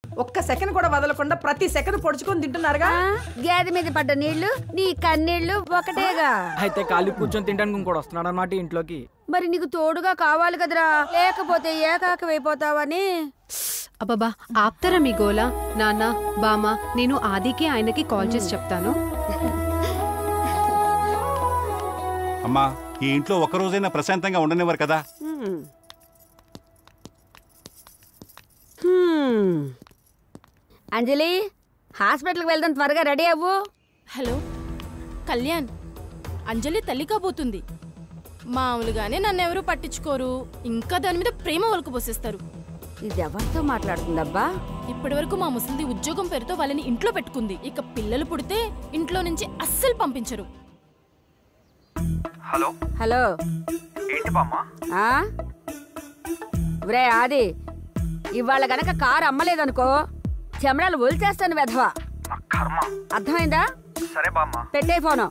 ఒక్క సెకండ్ కూడా వదలకుండా ప్రతి సెకండ్ పొడుచుకొని తింటున్నారుగా. గేదె మీద పడ్డ నీళ్లు నీ కన్నీళ్లు ఒకటేగా. అయితే ఖాళీ కూర్చొని తినడానికి కూడా వస్తున్నాడు అన్నమాట ఇంట్లోకి. మరి నీకు తోడుగా కావాలి కదరా, లేకపోతే ఏకాకమైపోతావని. అబ్బబ్బా ఆప్తారా మీ గోలా. నాన్న బామ్మ నేను ఆదికి ఆయనకి కాల్ చేసి చెప్తాను. అమ్మా ఈ ఇంట్లో ఒక్క రోజైనా ప్రశాంతంగా ఉండనివ్వరు కదా. అంజలి హాస్పిటల్కి వెళ్దాం, త్వరగా రెడీ అవ్వు. హలో కళ్యాణ్, అంజలి తల్లి కాబోతుంది. మామూలుగానే నన్నెవరూ పట్టించుకోరు, ఇంకా దాని మీద ప్రేమ వలకు పోసేస్తారు. ఇది ఎవరితో మాట్లాడుతుందబ్బా? ఇప్పటి వరకు మా ముసలిది ఉద్యోగం పేరుతో వాళ్ళని ఇంట్లో పెట్టుకుంది. ఇక పిల్లలు పుడితే ఇంట్లో నుంచి అస్సలు పంపించరు. హలో హలో ఏంటి బామ్మ? ఒరే ఆది, ఇవాళ గనక కారు అమ్మలేదనుకో చెమడాలు ఒలిచేస్తాను వెధవా. నా కర్మ. అర్థమైందా? సరే బామ్మ. పెట్టే ఫోను.